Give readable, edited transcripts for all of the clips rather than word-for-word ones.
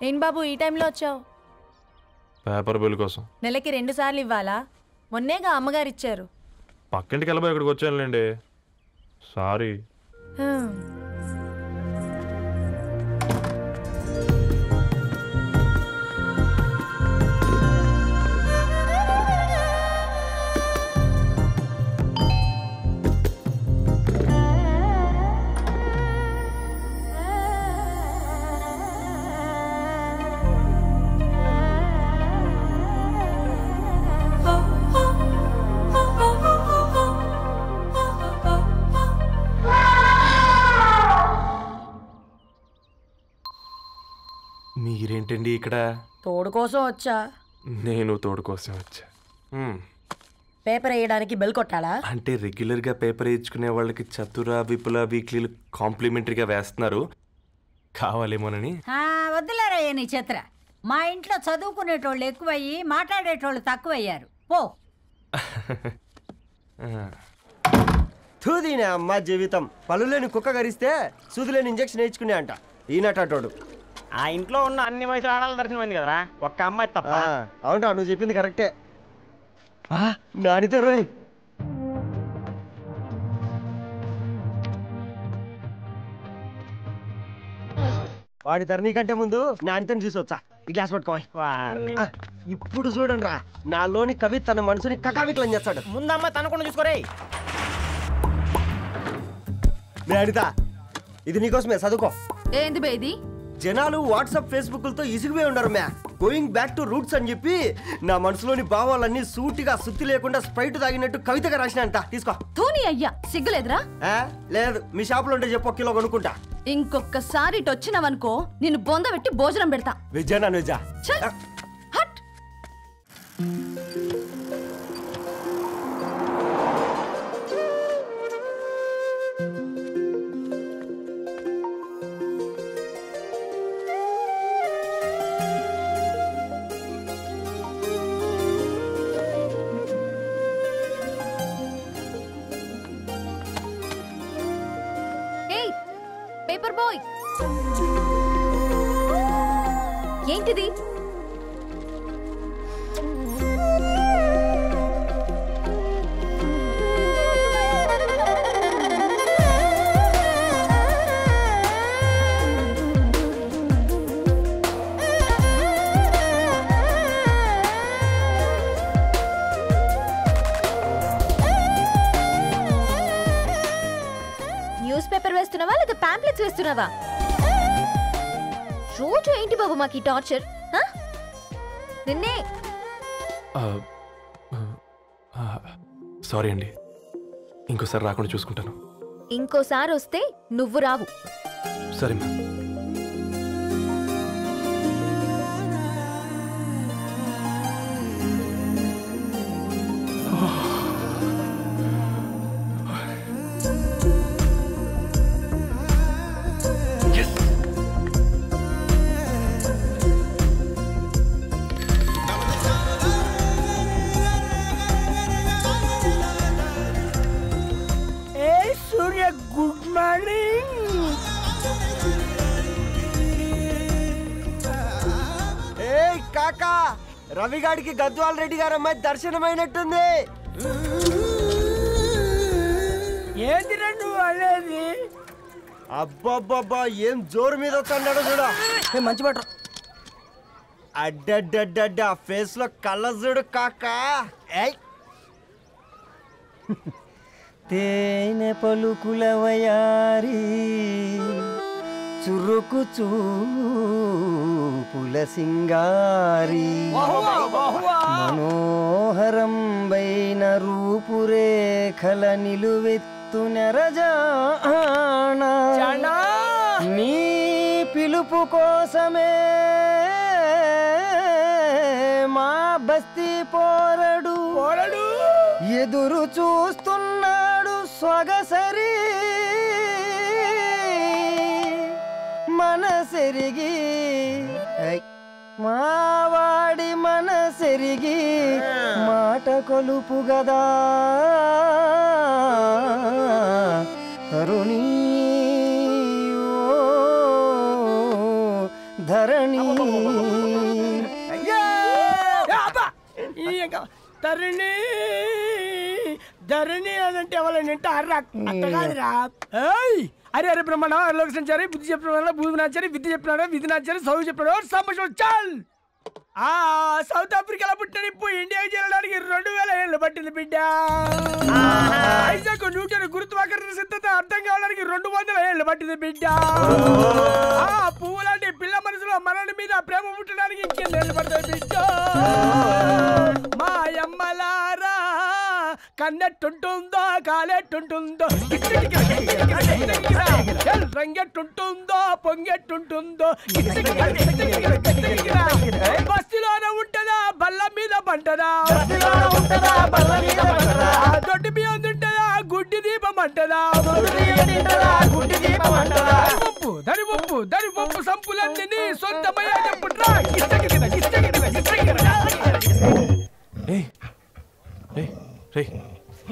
ఏం బాబు ఈ టైంలో వచ్చావు? పేపర్ బిల్ కోసం. నెలకి 2 సార్లు ఇవ్వాలా? మొన్నేగా అమ్మగారు ఇచ్చారు. పక్కింటికి వెళ్ళబోయి ఇక్కడికి వచ్చానులేండి. సారీ. మీరేంటండి ఇక్కడ? తోడు కోసం వచ్చా. నేను తోడు కోసం వచ్చా. పేపర్ వేయడానికి బెల్ కొట్టాలా? అంటే రెగ్యులర్గా పేపర్ వేయించుకునే వాళ్ళకి చతుర విపుల వీక్లీలు కాంప్లిమెంటరీగా వేస్తున్నారు, కావాలేమోనని. వద్దులేరా నీ చిత్ర. మా ఇంట్లో చదువుకునేటోళ్ళు ఎక్కువయ్యి మాట్లాడేటోళ్ళు తక్కువయ్యారు. పో. తూదీనే అమ్మ జీవితం. పళ్ళులేని కుక్క గరిస్తే సూదులేని ఇంజక్షన్ వేయించుకునే అంట ఈనటోడు. ఆ ఇంట్లో ఉన్న అన్ని వయసు ఆడాలి దర్శనమైంది కదరా, ఒక్క అమ్మాయి తప్ప. అవునా, నువ్వు చెప్పింది కరెక్టే. నానితో రోయ్. వాడి తరణి కంటే ముందు నానితో చూసొచ్చా. ఈ గ్లాస్ పట్టుకోవాలి. ఇప్పుడు చూడండి రా, నాలోని కవి తన మనసుని కకావికలం చేస్తాడు. ముందమ్మ తనకుండా చూసుకోరే. అనిత, ఇది నీకోసమే, చదువుకో. ఏంది బేది? జనాలు వాట్సాప్ ఫేస్బుక్లతో ఇసిగిపోయి ఉన్నారు మ్యా. గోయింగ్ బ్యాక్ టు రూట్స్ అని చెప్పి నా మనసులోని భావాలన్నీ సూటిగా సుత్తి లేకుండా స్ప్రైట్ తాగినట్టు కవితగా రాసిన అంట. తీసుకో. తూని అయ్యా, సిగ్గులేదురా? లేదు, మీ షాపులో ఉంటే చెప్పు, 1 కిలో కొనుక్కుంటా. ఇంకొకసారి ఇటు వచ్చినావనుకో నిన్ను బొంద పెట్టి భోజనం పెడతా. వెజ్జా నాన్ వెజ్జా? హట్. పేపర్ బాయ్, ఏంటిది? న్యూస్ పేపర్ వేస్తున్నావా లేదా పాంప్లెట్స్ వేస్తున్నావా? రోజు ఏంటి బాబు మాకు ఈ టార్చర్? నిన్నే. సారీ అండి, ఇంకోసారి రాకుండా చూసుకుంటాను. ఇంకోసారి వస్తే నువ్వు రావు. సరే మ్యామ్. Good morning. ఏ కాకా, రవిగాడికి గద్వాల్ రెడ్డి గారు అమ్మాయి దర్శనమైనట్టుంది. ఏంటి నువ్వు అనేది? అబ్బబ్బబ్బా, ఏం జోరు మీద వస్తున్నాడో చూడ. మంచి బట్ట. అడ్డడ్డడ్డ ఫేస్ లో కళ్ళ చూడు కాకా. తేనె పలుకుల వయారి చురుకు చూపుల సింగారి మనోహరం బైన రూపురేఖల నిలువెత్తు మస్తు నెరజానా నీ పిలుపు కోసమే మా బస్తీ పోరడు ఎదురు చూస్తున్నాడు స్వగసరి మనసెరిగి మావాడి మనసెరిగి మాట కొలుపు గదా తరుణీ ఓ ధరణి ధరణి ధరణి అదంటే ఎవరైనా అట్ట కాదురా. అరే అరే బ్రహ్మణ లోక సంచారి బుద్ధి చెప్పిన భూమి నాచారి విద్య చెప్పినాడు విధి నాచారి చదువు చెప్పినాడు సంభాషణ చాల్. సౌత్ ఆఫ్రికాలో పుట్టిన ఇప్పుడు ఇండియాకి చేరడానికి 2000 ఏళ్ళు పట్టింది బిడ్డ. ఐజాక్ న్యూటన్ గురుత్వాకర్షణ సిద్ధత అర్థం కావడానికి 200 ఏళ్ళు పట్టింది బిడ్డ. పువ్వు లాంటి పిల్ల మనసులో మనని మీద ప్రేమ పుట్టడానికి ఇంకేళ్ళు పడతాయి బిడ్డ. మా అమ్మలారా కన్నెట్టుంటుందో కాలెట్టుంటుందో రంగెట్టుంటుందో పొంగెట్టుంటుందో బస్తిలోనే ఉంటదా బల్ల మీద పంటదా దొడ్డి బియ్యం తింటదా గుడ్డి దీపం అంటదా దరి పప్పు సంపులన్నీ సొంతమయ్యా చెప్పుట్రా.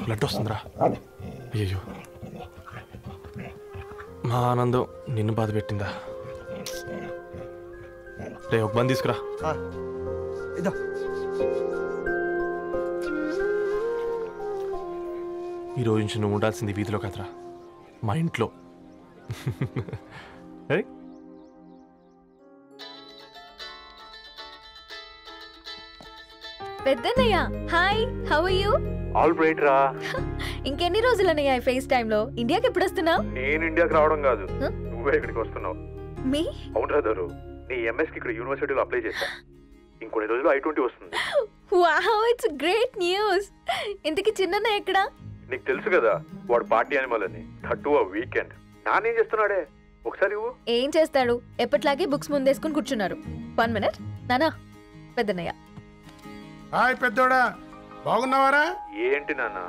బ్లడ్ వస్తుందిరా. అయ్యో మా ఆనందం నిన్ను బాధ పెట్టిందా? రే ఒక బంద్ తీసుకురా. ఇదో ఈరోజు నుంచి నువ్వు ఉండాల్సింది వీధిలో కదరా, మా ఇంట్లో. పెద్దన్నయ్య hi, how are you? All right రా. ఇంకెన్ని రోజులన్నయ్య ఈ ఫేస్ టైమ్ లో? ఇండియాకి ఎప్పుడు వస్తున్నావు? నేను ఇండియాకి రావడం కాదు, నువ్వే ఇక్కడికి వస్తున్నావు. మీ అవును రాదారు, నీ ఎంఎస్ కి ఇక్కడ యూనివర్సిటీలో అప్లై చేశా. ఇంకొన్ని రోజులు I-20 వస్తుంది. Wow, it's great news. ఇంతకి చిన్నన్న ఎక్కడ? నీకు తెలుసు కదా వాడు పార్టీ అనిమల్ అని. 32 వీకెండ్ నానేం చేస్తున్నాడే ఒకసారి ఇవ్వు. ఏం చేస్తాడు, ఎప్పట్లాగే బుక్స్ ముందేసుకుని కూర్చున్నారు. 1 మినిట్ నానా. పెద్దన్నయ్య హాయ్ పెద్దోడా, బాగున్నావారా? ఏంటి నాన్న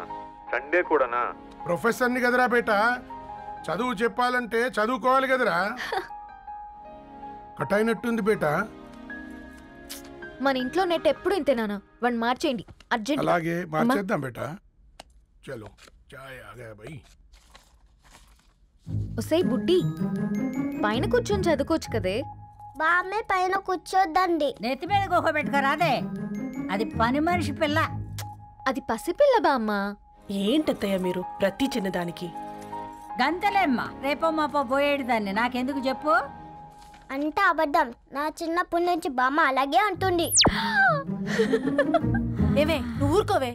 సండే కూడానా? ప్రొఫెసర్ని కదరా బేట, చదువు చెప్పాలంటే చదువుకోవాలి కదరా. కట్ అయినట్టుంది బేట. మన ఇంట్లో నెట్ ఎప్పుడు ఇంతే నానా, వన్ మార్చేయండి అర్జెంట్. అలాగే మార్చేద్దాం బేట. చలో చాయ్ ఆగా భయ్. ఒసేయ్ బుడ్డి, పైన కూర్చొని చదువుకోవచ్చు కదే. బామ్మే పైన కూర్చోద్దండి. నెత్తి మీద గుహ పెట్టుకోరాదే, అది పని మనిషి పిల్ల. అది పసిపిల్ల బామ్మ. ఏంటత్తయ్య మీరు ప్రతి చిన్నదానికి? గంతలేమ్మా, రేపో మాపో పోయేడు దాన్ని నాకెందుకు చెప్పు. అంట అబద్ధం, నా చిన్నప్పటి నుంచి బామ్మ అలాగే అంటుంది. ఏవే నువ్వు ఊరుకోవే.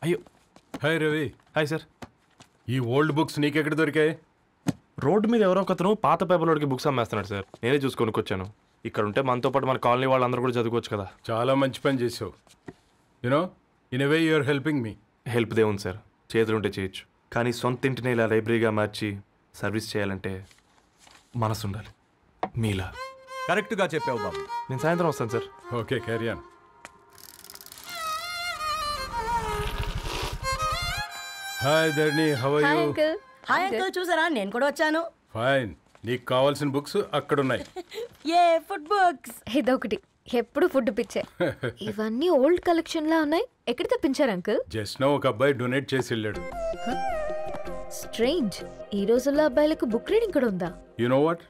అయ్యో హాయ్ రవి. Hi sir. ఈ ఓల్డ్ బుక్స్ నీకెక్కడ దొరికాయి? రోడ్డు మీద ఎవరో ఒకతను పాత పేపర్లోకి బుక్స్ అమ్మేస్తున్నాడు సార్. నేనే చూసుకొని వచ్చాను. ఇక్కడ ఉంటే మనతో పాటు మన కాలనీ వాళ్ళందరూ కూడా చదువుకోవచ్చు కదా. చాలా మంచి పని చేసావు. You know in a way you are helping me. Help దేవుంది సార్, చేతులుంటే చేయొచ్చు. కానీ సొంత ఇంటిని ఇలా లైబ్రరీగా మార్చి సర్వీస్ చేయాలంటే మనసు ఉండాలి. మీలా కరెక్ట్గా చెప్పావు బాబు. నేను సాయంత్రం వస్తాను sir. Okay carry on. Hi Dharni, how are you? Hi uncle, చూసారా నేను కూడా వచ్చాను. ఫైన్. నీకు కావాల్సిన బుక్స్ అక్కడ ఉన్నాయి. ఏ ఫుడ్ బుక్స్? ఇదొకటి, ఎప్పుడు ఫుడ్ పిచ్చే. ఇవన్నీ ఓల్డ్ కలెక్షన్ లా ఉన్నాయి. ఎక్కడ తెప్పించారు అంకుల్? జస్ట్ నో ఒక అబ్బాయి డొనేట్ చేసి వెళ్ళాడు. స్ట్రేంజ్, ఈ రోజుల్లో అబ్బాయిలకు బుక్ రీడింగ్ కూడా ఉందా? You know what,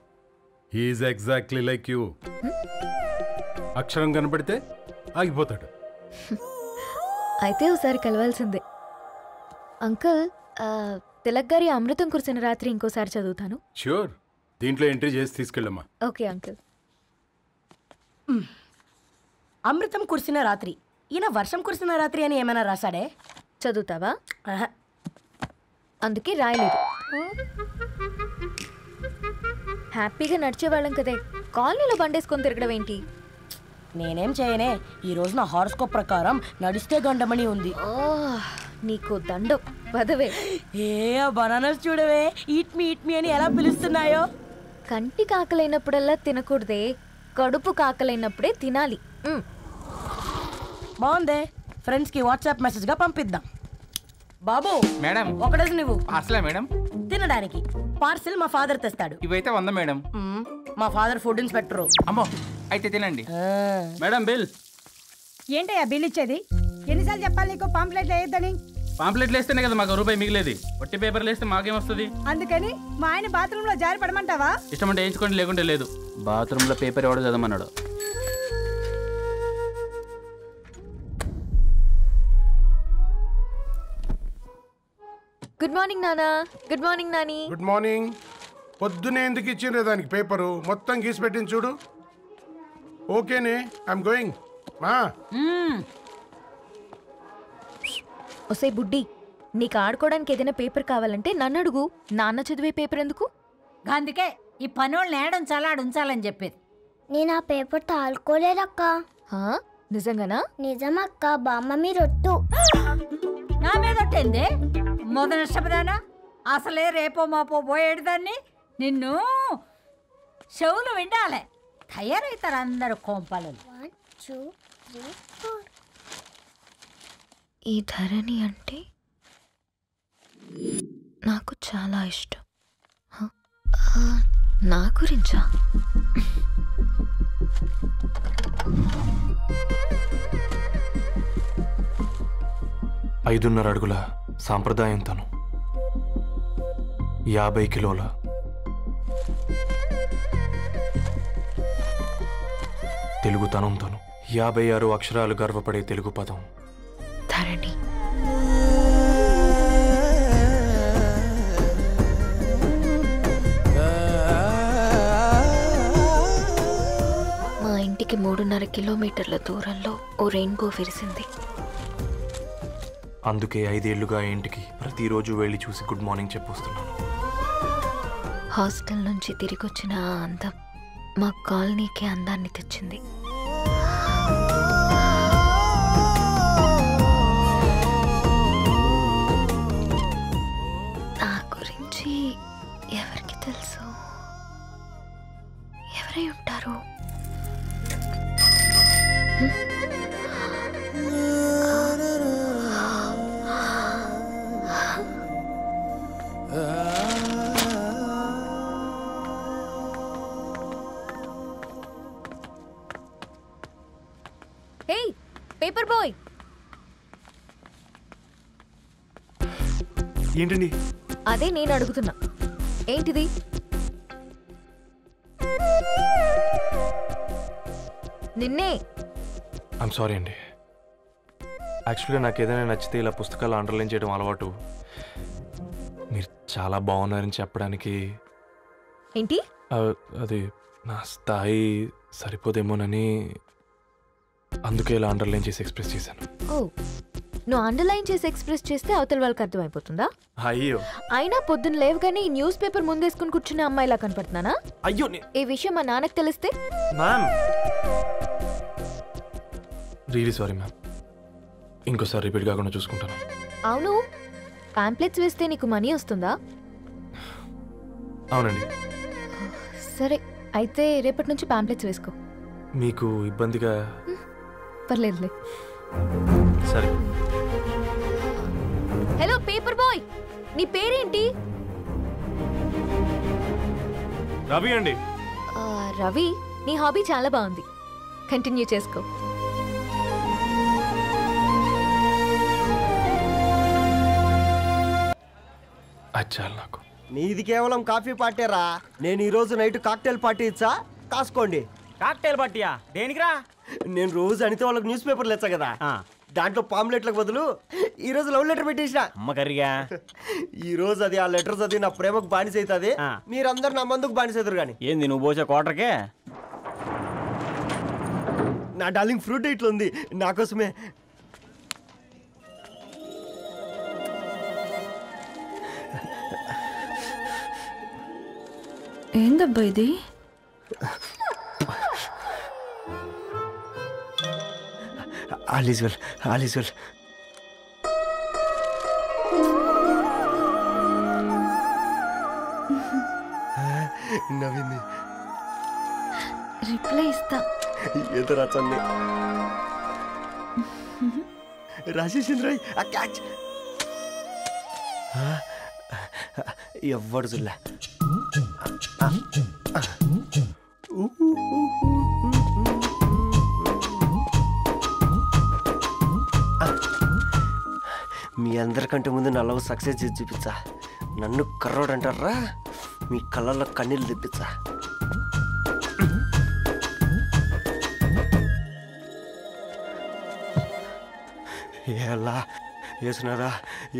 he is exactly like you. అక్షరం కనపడితే ఆగిపోతాడు. అయితే ఒకసారి కలవాల్సిందే. అంకుల్, తిలక్ గారి అమృతం కురిసిన రాత్రి ఇంకోసారి చదువుతాను. ష్యూర్, దీంట్లో ఎంట్రీ చేసి తీసుకెళ్ళమ్మా. Okay uncle. అమృతం కురిసిన రాత్రి ఈయన వర్షం కురిసిన రాత్రి అని ఏమైనా రాశాడే? చదువుతావా? ఆహా. అందుకే రాయలేదు. హ్యాపీగా నడిచేవాళ్ళం కదే, కాలనీలో బండేసుకొని తిరగడం ఏంటి? నేనేం చేయనే, ఈ రోజు నా హారోస్కోప్ ప్రకారం నడిస్తే గండమణి ఉంది. నీకు దండం పదవే. ఏ బనానాస్ చూడవే, ఈట్ మీ అని ఎలా పిలుస్తున్నాయో. కంటి కాకలైనప్పుడల్లా తినకూడదే, కడుపు కాకలైనప్పుడే తినాలి. బాగుందే, ఫ్రెండ్స్ కి వాట్సాప్ మెసేజ్ గా పంపిద్దాం. బాబు మేడం, ఒకడేసి నువ్వు పార్సలా మేడం? తినడానికి పార్సిల్ మా ఫాదర్ తెస్తాడు. ఇవైతే 100 మేడం. మా ఫాదర్ ఫుడ్ ఇన్స్పెక్టర్. అమ్మో, అయితే తినండి. Madam bill. ఏంటయ్యా బిల్ ఇచ్చేది? ఎన్నిసార్లు చెప్పాలి నీకు పాంప్లెట్లు వేయొద్దని? పాంప్లెట్లు వేస్తేనే కదా మాకు రూపాయి మిగిలేది. వట్టి పేపర్లు వేస్తే మాకేమొస్తుంది? అందుకని మా ఆయన బాత్రూమ్ లో జారి పడమంటావా? ఇష్టం అంటే వేయించుకోండి, లేకుంటే లేదు. బాత్రూంలో పేపర్ ఎవడో చదవమన్నాడు. గుడ్ మార్నింగ్ నానా. Good morning Nani. Good morning. పొద్దునే ఎందుకు ఇచ్చిండ్రే దానికి పేపరు? మొత్తం గీసి పెట్టింది చూడు. ఓకేనే, ఐఎమ్ గోయింగ్. మా ఒసే బుడ్డి, నీకు ఆడుకోవడానికి ఏదైనా పేపర్ కావాలంటే నన్ను అడుగు. నాన్న చదివే పేపర్ ఎందుకు? అందుకే ఈ పనోళ్ళని ఏడుంచాలా ఉంచాలని చెప్పేది. నేను ఆ పేపర్ తాలుకోలేదక్క. నిజంగానా? నిజమక్క, బామ్మ మీరొట్టు. నా మీద ఒట్టేంది మొదటి నష్టపదానా? అసలే రేపో మాపో పోయేడు దాన్ని. నిన్ను చెవులు విండాలే, తయారవుతారు అందరు కోంపాలు. 1 2 3 4. ఈ ధరణి అంటే నాకు చాలా ఇష్టం. నా గురించా? ఐదున్నర అడుగుల సాంప్రదాయం తను, 50 కిలోల తెలుగుతనం తను, 56 అక్షరాలు గర్వపడే తెలుగు పదం ధరణి. మా ఇంటికి 3.5 కిలోమీటర్ల దూరంలో ఓ రెయిన్బో విరిసింది. అందుకే 5 ఏళ్లుగా ఇంటికి ప్రతిరోజు వెళ్ళి చూసి గుడ్ మార్నింగ్ చెప్పొస్తున్నాను. హాస్టల్ నుంచి తిరిగొచ్చిన ఆ అందం మా కాలనీకి అందాన్ని తెచ్చింది. నా గురించి ఎవరికి తెలుసు? ఎవరై ఉంటారు? హే పేపర్ బాయ్. ఏంటండి? అదే నేను అడుగుతున్నా, ఏంటిది? నిన్నే. ఐమ్ సారీ అండి. యాక్చువల్గా నాకు ఏదైనా నచ్చితే ఇలా పుస్తకాలు అండర్లైన్ చేయడం అలవాటు. మీరు చాలా బాగున్నారని చెప్పడానికి. ఏంటి? అది నా స్థాయి సరిపోదేమోనని అందుకే ఇలా అండర్లైన్ చేసి ఎక్స్ప్రెస్ చేశాను. ఓ, నువ్వు అండర్లైన్ చేసి ఎక్స్ప్రెస్ చేస్తే అవతల వాళ్ళకి అర్థమైపోతుందా? అయ్యో, అయినా పొద్దున్న లేవగానే ఈ న్యూస్ పేపర్ ముందేసుకుని కూర్చునే అమ్మాయిలా కనపడుతున్నానా? అయ్యో, ఈ విషయం మా నాన్నకు తెలిస్తే? Ma'am, really sorry ma'am. ఇంకోసారి రిపీట్ కాకుండా చూసుకుంటాను. అవును, పాంప్లెట్స్ వేస్తే నీకు మనీ వస్తుందా? అవునండి. సరే, అయితే రేపటి నుంచి పాంప్లెట్స్ వేసుకో. మీకు ఇబ్బందిగా? పర్లేదులే. సరే. హలో పేపర్ బాయ్, నీ పేరేంటి? రవి అండి. రవి, నీ హాబీ చాలా బాగుంది, కంటిన్యూ చేసుకో. అచ్చాలి నాకు. నీది కేవలం కాఫీ పార్టీరా. నేను ఈ రోజు నైట్ కాక్టైల్ పార్టీ ఇచ్చా, కాసుకోండి. కాక్టైల్ పార్టీయా? దేనికిరా? నేను రోజు అనితే వాళ్ళకి న్యూస్ పేపర్లు ఇచ్చా కదా, దాంట్లో పాంప్లెట్లకు బదులు ఈ రోజు లవ్ లెటర్ పెట్టేసిన. అమ్మ కర్రీగా. ఈ రోజు అది ఆ లెటర్ చదివి నా ప్రేమకు బానిస అవుతుంది. మీరందరు నా మందుకు బానిస అవుతారు. కానీ ఏంది నువ్వు పోసే క్వార్టర్కే? నా డార్లింగ్ ఫ్రూట్ ఇట్లా ఉంది, నా కోసమే ఏందబ్బా ఇది? All is well, all is well. నవ్వింది. రిప్లై ఇస్తా. ఏదో రాచండి రాజేసింద్ర క్యాచ్. ఎవ్వడు చూడలే. మీ అందరికంటే ముందు నా లవ్ సక్సెస్ చేసి చూపించా. నన్ను కర్రోడు అంటారా, మీ కళ్ళల్లో కన్నీళ్ళు తెప్పించా. ఎలా వేసినారా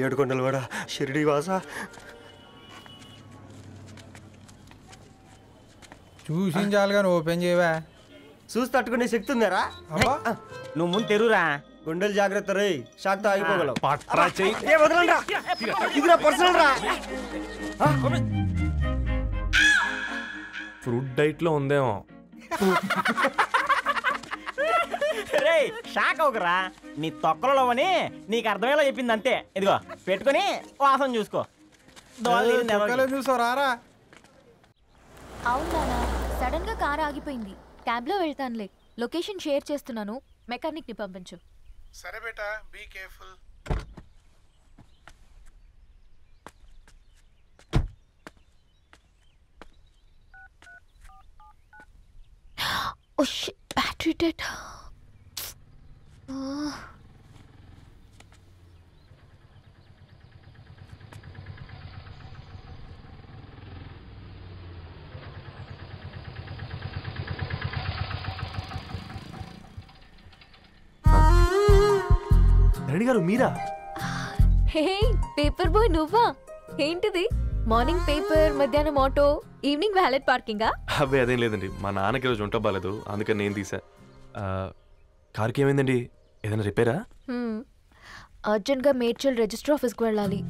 ఏడుకొండలు కూడా షిరిడి వాస. చూసించాలి కానీ ఓపెన్ చేయవా? చూసి తట్టుకునే శక్తి ఉందారా? నువ్వు ముందు తెరురా. గుండెలు జాగ్రత్త రే, షాక్తో ఆగిపోగలవు. ఫ్రూట్ డైట్ లో ఉందేమో. రే షాక్ అవుకరా, నీ తొక్కలలో అని నీకు అర్థమయ్యేలా చెప్పింది అంతే. ఇదిగో పెట్టుకుని వాసన చూసుకో. చూసారా? అవునా, సడన్ గా కార్ ఆగిపోయింది. క్యాబ్ లో వెళ్తానులే. లొకేషన్ షేర్ చేస్తున్నాను, మెకానిక్ ని పంపించు. సరే బేటా, be careful. Oh shit, battery dead. Reddy గారు మీరా? హే పేపర్ బాయ్, నువ్వా? ఏంటిది? మార్నింగ్ పేపర్, మధ్యాహ్నం ఆటో, ఈవినింగ్ వ్యాలెట్ పార్కింగా? అబ్బాయి అదేం లేదండి, మా నాన్నకి రోజు ఉంట బాలేదు, అందుకని నేను తీసా. కార్కి ఏమైందండి? ఏదైనా రిపేరా? అర్జెంట్గా మేడ్చల్ రిజిస్టర్ ఆఫీస్కి వెళ్ళాలి.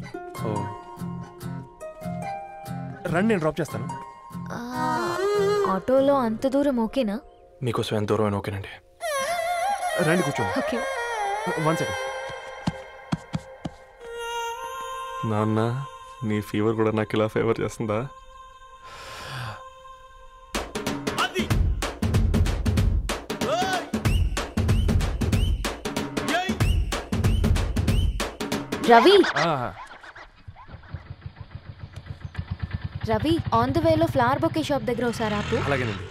ఓ రండి, నేను డ్రాప్ చేస్తాను. ఆటోలో అంత దూరం ఓకేనా? మీకోసం ఎంత దూరం అయినా ఓకేనండి. రండి కూర్చోండి. ఓకే. 1 సెకండ్. నాన్న, నీ ఫీవర్ కూడా నాకు ఇలా ఫేవర్ చేస్తుందా? రవి, రవి ఆన్ ద వేలో ఫ్లవర్ బొకే షాప్ దగ్గర ఒకసారి ఆపు. అలాగేనండి.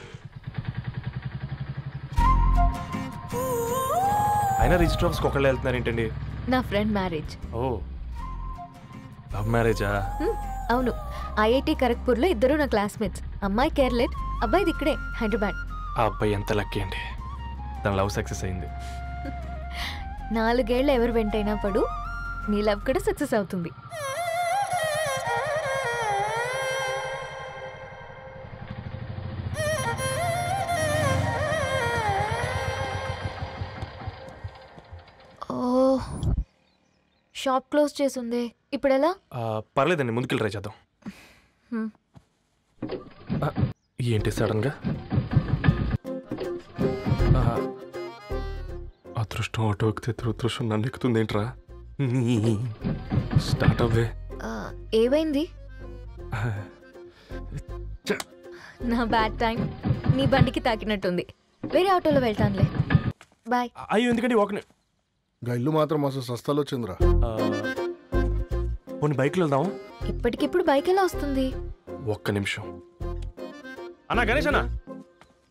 అయినా రిజిస్టర్ ఆఫీస్కి ఒకళ్ళు వెళ్తున్నారు ఏంటండి? నా ఫ్రెండ్ మ్యారేజ్. ఓ, లవ్ మ్యారేజా? అవును, ఐఐటి ఖరగ్పూర్లో ఇద్దరు నా క్లాస్మేట్స్. అమ్మాయి కేర్లెట్, అబ్బాయిది ఇక్కడే హైదరాబాద్. ఆ అబ్బాయి ఎంత లక్కీ అండి, తన లవ్ సక్సెస్ అయింది. 4 ఏళ్ళు ఎవరు వెంటైనా పడు, నీ లవ్ కూడా సక్సెస్ అవుతుంది. ఓ, షాప్ క్లోజ్ చేసింది, ఇప్పుడు ఎలా? పర్లేదండి, ముందుకెళ్ళి ట్రై చేద్దాం. ఏంటి సడన్గా? అదృష్టం ఆటో ఎక్కితే దురదృష్టం నన్ను ఎక్కుతుంది ఏంట్రా? స్టార్ట్ అవ్వే. ఏమైంది? నా బ్యాడ్ టైం నీ బండికి తాకినట్టుంది. వేరే ఆటోలో వెళ్తానులే, బాయ్. అయ్యో ఎందుకండి ఒక ఇల్లు మాత్రం మస్తు సస్తాలు వచ్చిందిరా. పోనీ బైక్లో వెళ్దాం. ఇప్పటికిప్పుడు బైక్ ఎలా వస్తుంది? ఒక్క నిమిషం. అన్నా గణేష్ అన్న,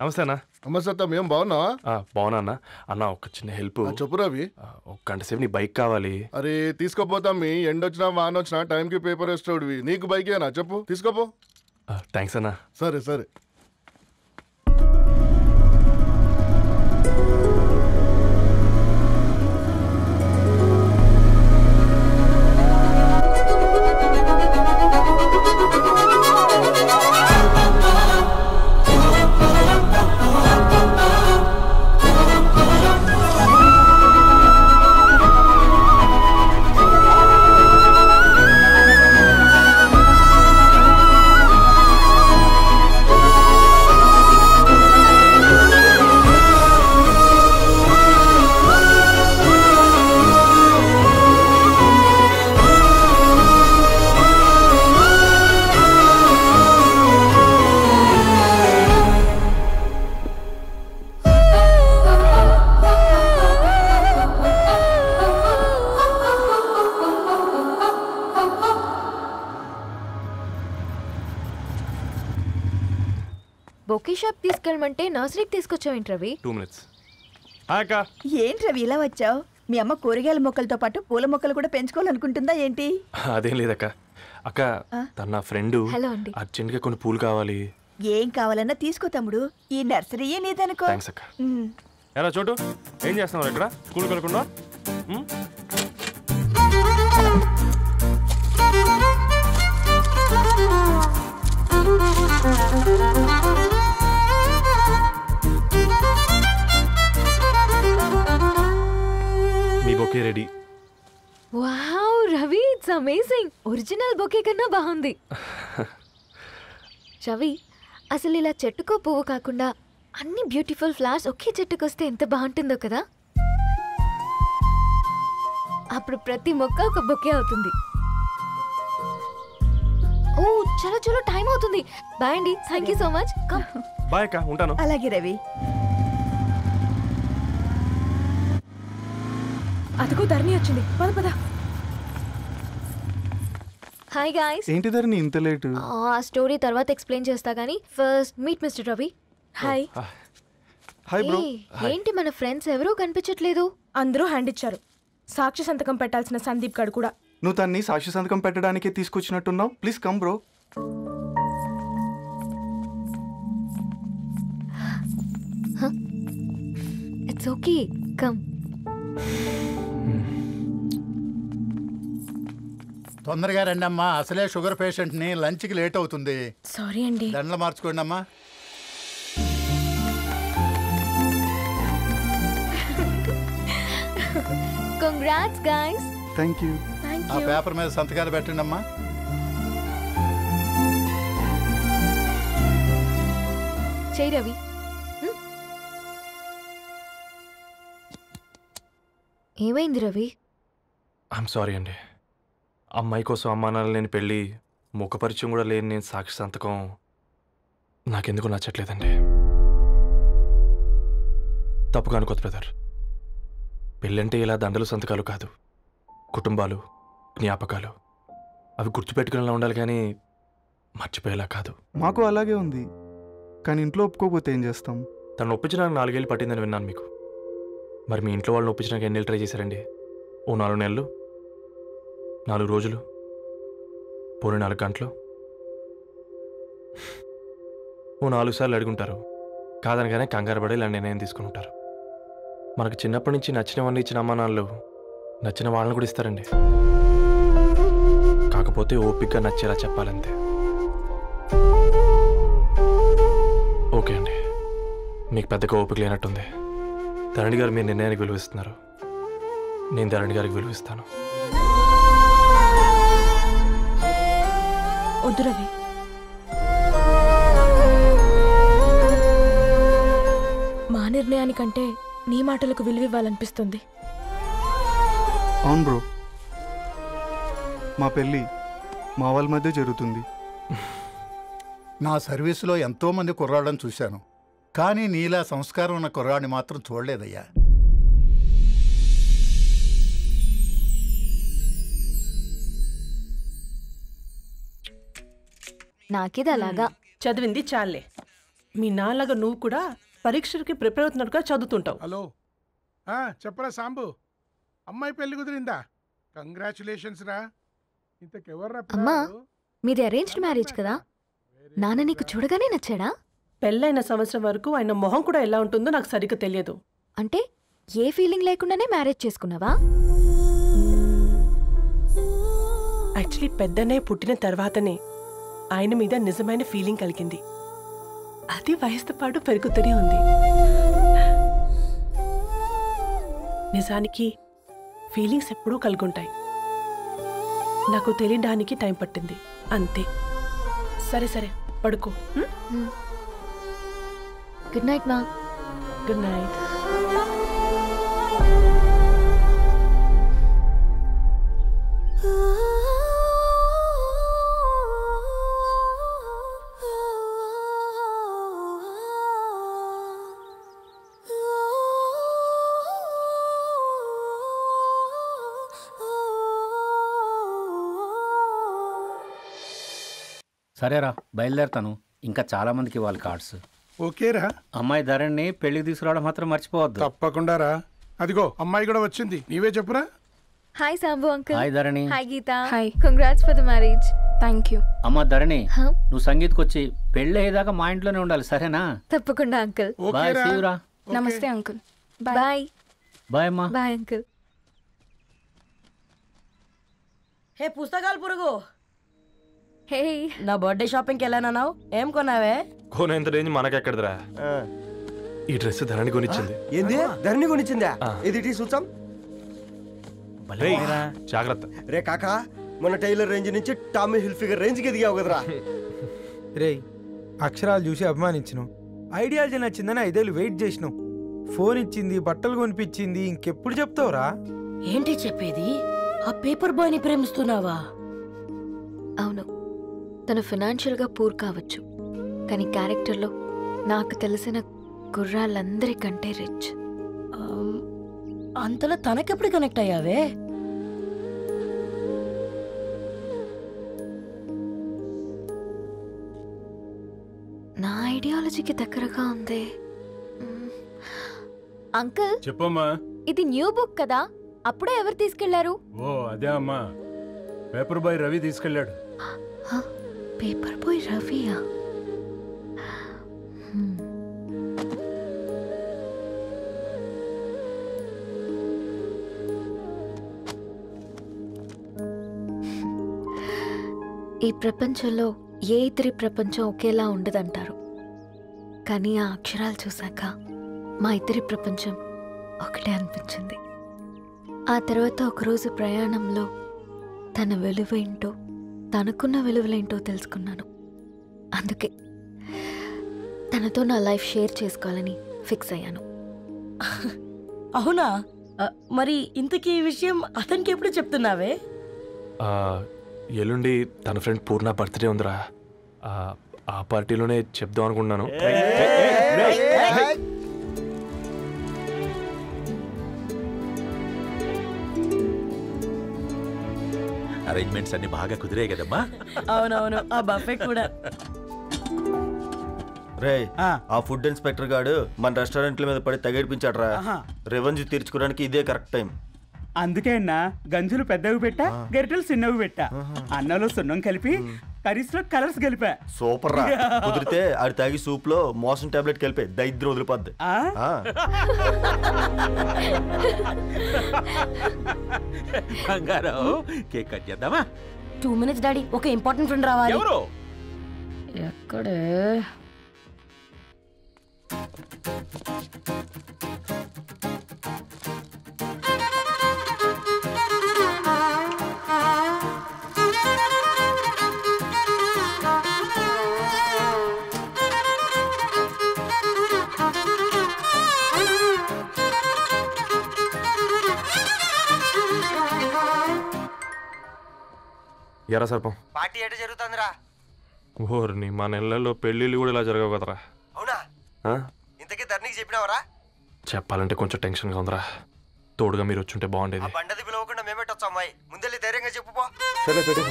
నమస్తే అన్న. నమస్తే అత్త, ఏం బాగున్నావా? బాగున్నా అన్న. అన్న ఒక చిన్న హెల్ప్. చెప్పు రవి. ఒక గంట సేపు నీ బైక్ కావాలి. అరే తీసుకోపోతాం, మీ ఎండొచ్చినా వాన వచ్చినా టైంకి పేపర్ వేస్తాడువి. నీకు బైక్ ఏనా? చెప్పు, తీసుకోపో. థ్యాంక్స్ అన్న. సరే సరే. బొకే షాప్ తీసుకెళ్ళమంటే నర్సరీకి తీసుకొచ్చావేంటి రవి? 2 minutes. హాయ్ అక్క. ఏంటి రవి ఇలా వచ్చావు? మీ అమ్మ కూరగాయల మొక్కలతో పాటు పూల మొక్కలు కూడా పెంచుకోవాలనుకుంటుందా ఏంటి? అదేం లేదక్క. అక్క తన నా ఫ్రెండ్ అర్జెంట్గా కొన్ని పూలు కావాలి. ఏం కావాలన్నా తీసుకో తమ్ముడు, ఈ నర్సరీయే నీదనుకో. థ్యాంక్స్ అక్క. ఎలా చోటు ఏం చేస్తున్నావు ఇక్కడ స్కూల్కి వెళ్ళకుండా? మీ bouquet ready. Wow Ravi, it's amazing. Original bouquet కన్నా బాగుంది. రవి, అసలు ఇలా చెట్టుకో పువ్వు కాకుండా అన్ని బ్యూటిఫుల్ ఫ్లవర్స్ ఒకే చెట్టుకు వస్తే ఎంత బాగుంటుందో కదా. అప్పుడు ప్రతి మొక్క ఒక బొకే అవుతుంది. ఓ చలో చలో, టైం అవుతుంది. బాయ్ అండి, thank you so much. Bye అక్క, ఉంటాను. అలాగే రవి. అదిగో ధరణి వచ్చింది, పద పద. Hi guys. ఏంటి ధరణి ఇంత లేటు? ఆ స్టోరీ తర్వాత ఎక్స్ప్లెయిన్ చేస్తా గానీ first meet mister Ravi. Hi. Hi bro. ఏంటి మన ఫ్రెండ్స్ ఎవరూ కనిపించట్లేదు? అందరూ హ్యాండ్ ఇచ్చారు. సాక్షి సంతకం పెట్టాల్సిన సందీప్ గడు కూడా. నువ్వు తన్ని సాక్షి సంతకం పెట్టడానికే తీసుకొచ్చినట్టున్నావు. Please come bro. It's okay, come. తొందరగా రండి అమ్మా, అసలే షుగర్ పేషెంట్ని, లంచ్కి లేట్ అవుతుంది. సారీ అండి. దండలు మార్చుకోండి అమ్మా. Congrats guys. Thank you. ఆ పేపర్ మీద సంతకాలు పెట్టండి అమ్మా. చేయి రవి. ఏమైంది రవి? ఐఎమ్ సారీ అండి. అమ్మాయి కోసం అమ్మానాలు లేని పెళ్ళి, ముఖపరిచయం కూడా లేని నేను సాక్షి సంతకం నాకెందుకు నచ్చట్లేదండి. తప్పుగా అనుకోదు బ్రదర్. పెళ్ళంటే ఇలా దండలు సంతకాలు కాదు, కుటుంబాలు, జ్ఞాపకాలు. అవి గుర్తుపెట్టుకునేలా ఉండాలి కానీ మర్చిపోయేలా కాదు. మాకు అలాగే ఉంది, కానీ ఇంట్లో ఒప్పుకోకపోతే ఏం చేస్తాం? తను ఒప్పించడానికి 4 ఏళ్ళు పట్టిందని విన్నాను మీకు. మరి మీ ఇంట్లో వాళ్ళని ఒప్పించడానికి ఎన్ని ఏళ్ళు ట్రై చేశారండి? ఓ 4 నెలలు, 4 రోజులు, పోనీ 4 గంటలు, ఓ 4 సార్లు అడుగుంటారు. కాదనగానే కంగారు పడి ఇలా నిర్ణయం తీసుకుని ఉంటారు. మనకు చిన్నప్పటి నుంచి నచ్చినవన్నీ ఇచ్చిన అమ్మానాళ్ళు నచ్చిన వాళ్ళని కూడా ఇస్తారండి. కాకపోతే ఓపికగా నచ్చేలా చెప్పాలంతే. ఓకే అండి, మీకు పెద్దగా ఓపిక లేనట్టుంది. ధరణి గారు మీ నిర్ణయానికి విలువిస్తున్నారు, నేను ధరణి గారికి విలువిస్తాను. వద్దు రవి, మా నిర్ణయానికంటే నీ మాటలకు విలువివ్వాలనిపిస్తుంది. అవును బ్రో, మా పెళ్ళి మా వాళ్ళ మధ్య జరుగుతుంది. నా సర్వీసులో ఎంతోమంది కుర్రాళ్ళని చూశాను, కానీ నీలా సంస్కారం ఉన్న కుర్రాడిని మాత్రం చూడలేదయ్యా. నాకిది అలాగా. చదివింది చాలే. మీ నాన్నగా నువ్వు కూడా పరీక్షలకి ప్రిపేర్ అవుతున్నట్టుగా చదువుతుంటావు. హలో, చెప్పరా సాంబు, అమ్మాయి పెళ్లి కుదిరిందా? కంగ్రాచులేషన్స్ రా. ఇంతకెవర్రా? అమ్మా, మీది అరేంజ్డ్ మ్యారేజ్ కదా? నాన్న నీకు చూడగానే నచ్చాడా? పెళ్ళైన సంవత్సరం వరకు ఆయన మొహం కూడా ఎలా ఉంటుందో నాకు సరిగ్గా తెలియదు. అంటే ఏ ఫీలింగ్ లేకుండానే మ్యారేజ్ చేసుకున్నావా? యాక్చువల్లీ పెద్దనే పుట్టిన తర్వాతనే ఆయన మీద నిజమైన ఫీలింగ్ కలిగింది. అది వయసుతో పాటు పెరుగుతూనే ఉంది. నిజానికి ఫీలింగ్స్ ఎప్పుడూ కలుగుంటాయి. నాకు తెలియడానికి టైం పట్టింది అంతే. సరే సరే, పడుకో. గుడ్ నైట్ మా. Good night. సరేరా, బయలుదేరుతాను. ఇంకా చాలామందికి ఇవ్వాలి కార్డ్స్. ఓకేరా. అమ్మాయి ధరణి పెళ్లికి తీసుకురావడం మాత్రం మర్చిపోవద్దు. తప్పకుండా రా. అదిగో అమ్మాయి కూడా వచ్చింది, నీవే చెప్పురా. Hi Sambu uncle. Hi Dharani. Hi Geeta. Hi. Congrats for the marriage. Thank you. అమ్మ ధరణి, నువ్వు సంగీత్కి వచ్చి పెళ్ళి అయ్యేదాకా మా ఇంట్లోనే ఉండాలి, సరేనా? తప్పకుండా అంకుల్. బాయ్, సీ యు రా. నమస్తే అంకుల్. బాయ్. బాయ్ అమ్మా. Bye uncle. హే పుస్తకాలు పురుగు, హే నా బర్త్డే షాపింగ్కి వెళ్ళానన్నావు, ఏం కొన్నావే? కోనేంత రేంజ్ మనకెక్కడదిరా. ఈ డ్రెస్ ధరణి కొనిచ్చింది. ఏంది ధరణి కొనిచ్చిందా? ఇది చూసాం. జాగ్రత్త రే కాకా, మన టైలర్ రేంజ్ నుంచి టామీ హిల్ఫిగర్ రేంజ్ కి ఎదిగావు కదరా. రే అక్షరాలు చూసి అభిమానించను, ఐడియాలజీ నచ్చిందని 5 ఏళ్ళు వెయిట్ చేసినావు. ఫోన్ ఇచ్చింది, బట్టలు కొనిపించింది, ఇంకెప్పుడు చెప్తావురా? ఏంటి చెప్పేది? ఆ పేపర్ బాయ్ ని ప్రేమిస్తున్నావా? అవును, తను ఫైనాన్షియల్గా పూర్ కావచ్చు, కానీ క్యారెక్టర్లో నాకు తెలిసిన కుర్రాళ్ళందరికంటే రిచ్. అంతలో తనకెప్పుడు కనెక్ట్ అయ్యావే? నా ఐడియాలజీకి దగ్గరగా ఉంది. అంకుల్ చెప్పమ్మా. ఇది న్యూ బుక్ కదా, అప్పుడే ఎవరు తీసుకెళ్లారు? ఓ అదే అమ్మా, పేపర్ బాయ్ రవి తీసుకెళ్ళాడు. పేపర్ బాయ్ రవియా? ఈ ప్రపంచంలో ఏ ఇద్దరి ప్రపంచం ఒకేలా ఉండదంటారు, కానీ ఆ అక్షరాలు చూశాక మా ఇద్దరి ప్రపంచం ఒకటే అనిపించింది. ఆ తర్వాత ఒకరోజు ప్రయాణంలో తన విలువేంటో, తనకున్న విలువలేంటో తెలుసుకున్నాను. అందుకే తనతో నా లైఫ్ షేర్ చేసుకోవాలని ఫిక్స్ అయ్యాను. అవునా? మరి ఇంతకీ ఈ విషయం అతనికి ఎప్పుడు చెప్తున్నావే? ఎల్లుండి తన ఫ్రెండ్ పూర్ణ బర్త్డే ఉందిరా, ఆ పార్టీలోనే చెప్దాం అనుకుంటున్నాను. అరేంజ్మెంట్స్ అన్ని బాగా కుదిరే కదమ్మా? అవునవును, ఆ బఫే కూడా. రే ఆ ఫుడ్ ఇన్స్పెక్టర్ గాడు మన రెస్టారెంట్ల మీద పడి తగేడిపించాడ్రా. రెవెన్యూ తీర్చుకోవడానికి ఇదే కరెక్ట్ టైం. అందుకే అన్న గంజులు పెద్దవి పెట్టా, గరిటెలు చిన్నవి పెట్టా, అన్నంలో సున్నం కలిపి కర్రీస్ లో కలర్స్ కలిపా. సూపర్ రా. కుదిరితే ఆడి తాగి సూప్ లో మోషన్ టాబ్లెట్ కలిపే దైద్రం వదిలిపోద్ది. బంగారం, కేక్ కట్ చేద్దామా? 2 minutes డాడీ, ఒక ఇంపార్టెంట్ ఫ్రెండ్ రావాలి. ఎవరు? ఎక్కడే? ఎరా సర్పం, పార్టీ ఎట జరుగుతుందిరా? ఓర్ని మా నెలల్లో పెళ్ళిళ్ళు కూడా ఇలా జరగవు కదరా. అవునా? ఇంతకీ ధరణికి చెప్పినావరా? చెప్పాలంటే కొంచెం టెన్షన్గా ఉందిరా. తోడుగా మీరు వచ్చుంటే బాగుండేది. బండది పిలవకుండా మేమెట్టొచ్చు అమ్మాయి, ముందెళ్ళి ధైర్యంగా చెప్పుపో. సరే పెట్టే.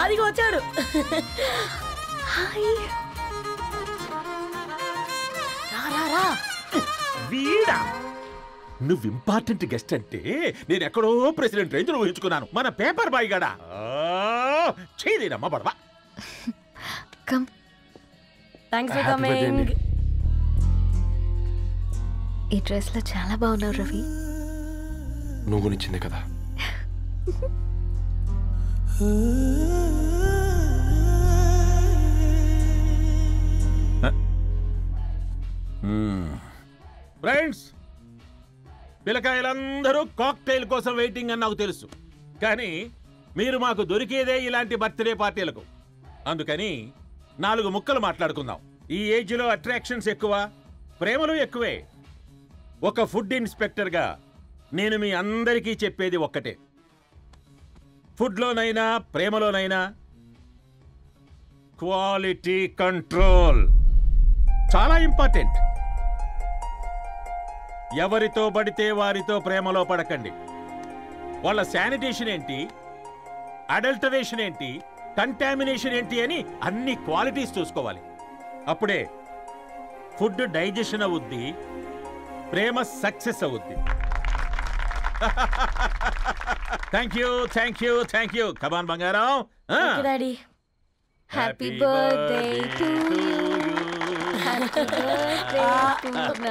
అదిగో వచ్చాడు. వీడా? నువ్వు ఇంపార్టెంట్ గెస్ట్ అంటే నేను ఎక్కడో ప్రెసిడెంట్ రేంజ్ లో ఊహించుకున్నాను. మన పేపర్ బాయ్ గడా చేయలేనమ్మా బడవా. Thanks for coming. ఈ డ్రెస్ లో చాలా బాగున్నావు రవి. నువ్వు కొనిచ్చిందే కదా. ఫ్రెండ్స్, పిల్లకాయలందరూ కాక్టైల్ కోసం వెయిటింగ్ అని నాకు తెలుసు, కానీ మీరు మాకు దొరికేదే ఇలాంటి బర్త్డే పార్టీలకు. అందుకని 4 ముక్కలు మాట్లాడుకుందాం. ఈ ఏజ్లో అట్రాక్షన్స్ ఎక్కువ, ప్రేమలు ఎక్కువే. ఒక ఫుడ్ ఇన్స్పెక్టర్గా నేను మీ అందరికీ చెప్పేది ఒక్కటే, ఫుడ్లోనైనా ప్రేమలోనైనా క్వాలిటీ కంట్రోల్ చాలా ఇంపార్టెంట్. ఎవరితో పడితే వారితో ప్రేమలో పడకండి. వాళ్ళ శానిటేషన్ ఏంటి, అడల్టరేషన్ ఏంటి, కంటామినేషన్ ఏంటి అని అన్ని క్వాలిటీస్ చూసుకోవాలి. అప్పుడే ఫుడ్ డైజెషన్ అవుద్ది, ప్రేమ సక్సెస్ అవుద్ది. Thank you thank you thank you. Come on బంగారం. Daddy. Happy birthday to you. Happy birthday Purna.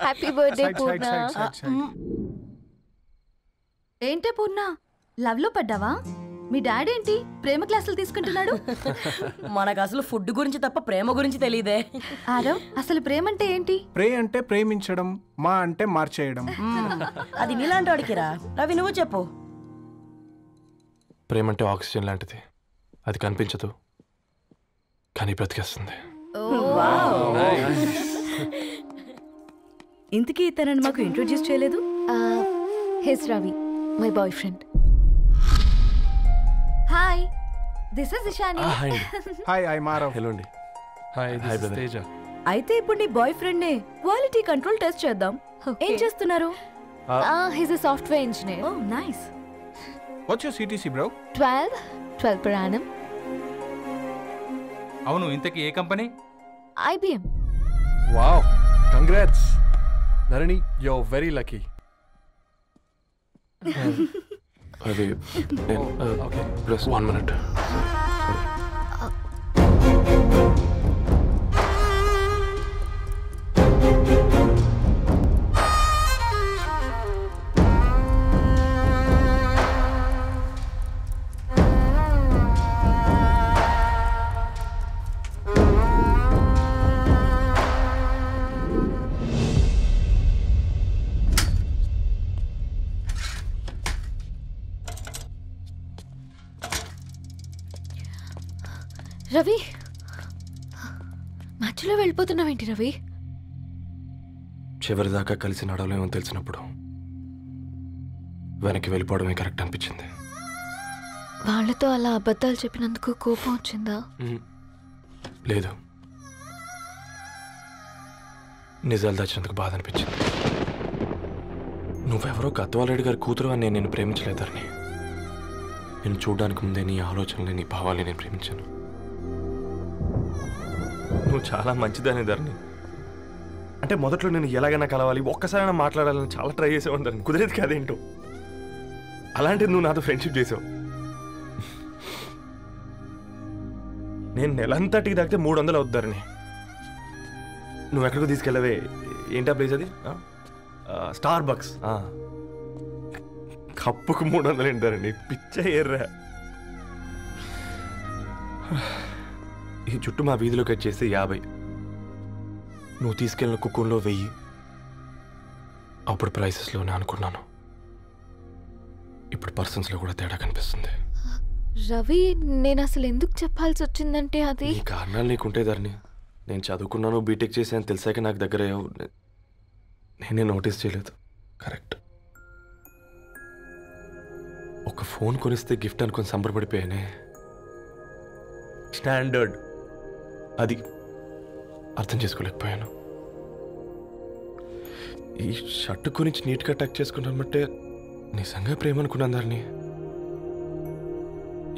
Happy birthday Purna. ఏంటే పూర్ణ, లవ్ లో పడ్డావా? మీ డాడీ ఏంటి ప్రేమ క్లాసులు తీసుకుంటున్నాడు? మనకు అసలు ఫుడ్ గురించి తప్ప ప్రేమ గురించి తెలియదే. ఆరవ్, అసలు ప్రేమ అంటే ఏంటి? ప్రే అంటే ప్రేమించడం, మా అంటే మార్చేయడం. అది నీలాంటి వాడికిరా. రవి నువ్వు చెప్పు. ప్రేమ అంటే ఆక్సిజన్ లాంటిది. అది కనిపించదు కానీ బ్రతికేస్తుంది. ఇంతకీ తనని మాకు ఇంట్రొడ్యూస్ చేయలేదు. He's Ravi, my boyfriend. Hi, this is Ishani. Hi, I Maarav. Hello అండి. Hi, this is Teja. అయితే ఇప్పుడు నీ బాయ్ ఫ్రెండ్ నే క్వాలిటీ కంట్రోల్ టెస్ట్ చేద్దాం. ఏం చేస్తున్నారు? He's a software engineer. Oh nice. What's your CTC bro? 12 per annum. అవును, ఇంతకీ ఏ company? IBM. Wow, congrats Dharani, you are very lucky. అది ఓకే, ప్లస్ 1 minute. రవి, మధ్యలో వెళ్ళిపోతున్నావేంటి రవి? చివరిదాకా కలిసి నడవలేమో తెలిసినప్పుడు వెనక్కి వెళ్ళిపోవడమే కరెక్ట్ అనిపించింది. వాళ్ళతో అలా అబద్ధాలు చెప్పినందుకు కోపం వచ్చిందా? లేదు, నిజాలు దాచినందుకు బాధ అనిపించింది. నువ్వెవరో గద్వాలరెడ్డి గారి కూతురు అని నేను నిన్ను ప్రేమించలేదని. నేను చూడడానికి ముందే నీ ఆలోచనలు, నీ భావాలని నేను ప్రేమించాను. నువ్వు చాలా మంచిదని ధరణి. అంటే మొదట్లో నేను ఎలాగైనా కలవాలి, ఒక్కసారైనా మాట్లాడాలని చాలా ట్రై చేసేవాడిని ధరణి. కుదిరేది కాదేంటో. అలాంటిది నువ్వు నాతో ఫ్రెండ్షిప్ చేసావు. నేను నెలంతటికి తాగితే 300 అవుతుంది ధరణి. నువ్వు ఎక్కడికో తీసుకెళ్ళవే, ఏంటా ప్లేస్ అది? Star bucks. కప్పుకు 300 ఏంటి ధరణి, పిచ్చ ఎర్రా. ఈ చుట్టూ మా వీధిలో కట్ చేస్తే 50. నువ్వు తీసుకెళ్ళిన కుక్కర్లో 1000. అప్పుడు ప్రైసెస్లోనే అనుకున్నాను, ఇప్పుడు పర్సన్స్లో కూడా తేడా కనిపిస్తుంది. రవి, నేను అసలు ఎందుకు చెప్పాల్సి వచ్చిందంటే అది ఈ కారణాలు నీకుంటే ధరణి. నేను చదువుకున్నాను, బీటెక్ చేశాను తెలిసాక నాకు దగ్గర నేనే నోటీస్ చేయలేదు. కరెక్ట్. ఒక ఫోన్ కొనిస్తే గిఫ్ట్ అనుకొని సంబరపడిపోయానే. స్టాండర్డ్ అది అర్థం చేసుకోలేకపోయాను. ఈ షర్టు గురించి నీట్గా టక్ చేసుకున్నాను బట్టే నిజంగా ప్రేమ అనుకున్నాను ధరణి.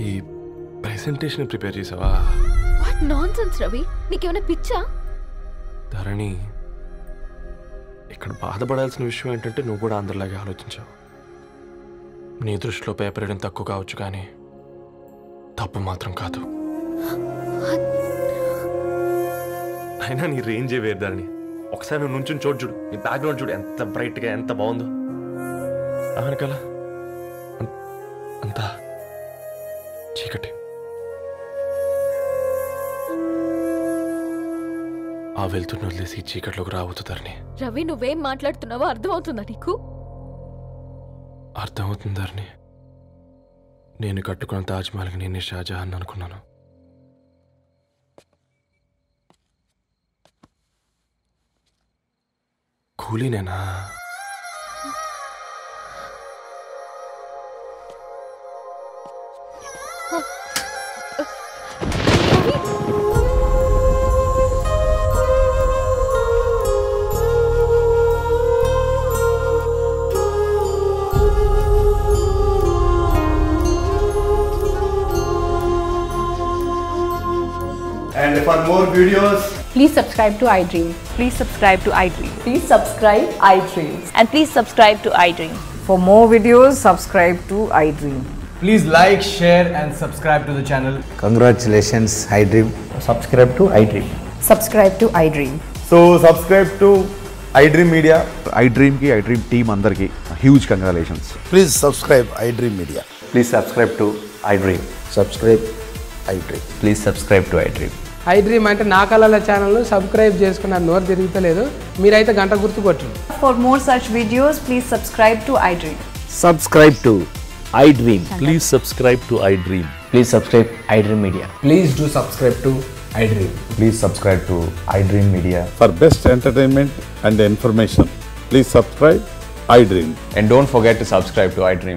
ఈ ప్రెజెంటేషన్ ప్రిపేర్ చేసావా? వాట్ నాన్సెన్స్ రవి, నీకేమైనా పిచ్చా? ధరణి, ఇక్కడ బాధపడాల్సిన విషయం ఏంటంటే నువ్వు కూడా అందరిలాగే ఆలోచించావు. నీ దృష్టిలో పేపర్ వేయడం తక్కువ కావచ్చు కానీ తప్పు మాత్రం కాదు. అయినా నీ రేంజే వేరు ధరణి. ఒకసారి నువ్వు నుంచుని చూడు, నీ బ్యాక్గ్రౌండ్ చూడు ఎంత బ్రైట్గా, ఎంత బాగుందో. వెనకాల అంతా చీకటి. ఆ వెళ్తున్న వదిలేసి చీకట్లోకి రాబోతుందని. రవి, నువ్వేం మాట్లాడుతున్నావో అర్థమవుతుందా నీకు? అర్థమవుతుందని. నేను కట్టుకున్న తాజ్మహల్కి నేనే షాజహాన్ అనుకున్నాను. కూలీనేనా? And for more videos, Please subscribe to iDream. Please subscribe to iDream. Please subscribe iDream. And please subscribe to iDream. For more videos, subscribe to iDream. please like, share and subscribe to the channel. Congratulations, iDream. Subscribe to iDream. Subscribe to iDream. So subscribe to iDream Media. iDream ki iDream team andarki huge congratulations. Please subscribe iDream Media. Please subscribe to iDream. Subscribe iDream. Please subscribe to iDream. iDream అంటే నా కళల ఛానల్ను subscribe చేసుకున్న నోరు తిరుగుతలేదు మీరైతే గంట గుర్తు కొట్టండి. For more such videos, please subscribe to iDream. Subscribe to iDream. Please subscribe to iDream. Please subscribe iDream Media. Please do subscribe to iDream. Please subscribe to iDream Media. For best entertainment and information, please subscribe iDream. And don't forget to subscribe to iDream.